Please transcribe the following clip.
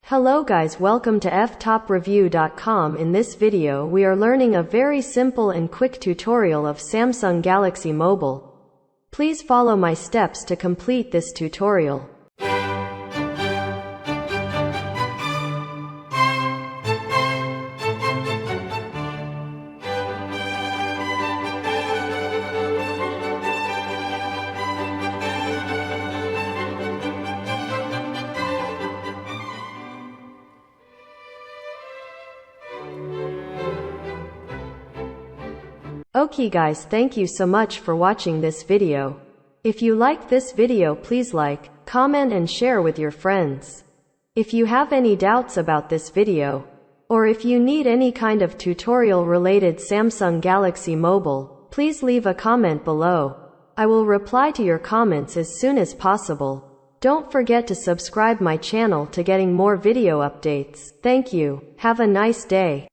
Hello guys, welcome to Ftopreview.com. In this video we are learning a very simple and quick tutorial of Samsung Galaxy Mobile. Please follow my steps to complete this tutorial. Okay guys, thank you so much for watching this video. If you like this video, please like, comment and share with your friends. If you have any doubts about this video, or if you need any kind of tutorial related Samsung Galaxy Mobile, please leave a comment below. I will reply to your comments as soon as possible. Don't forget to subscribe my channel to getting more video updates. Thank you. Have a nice day.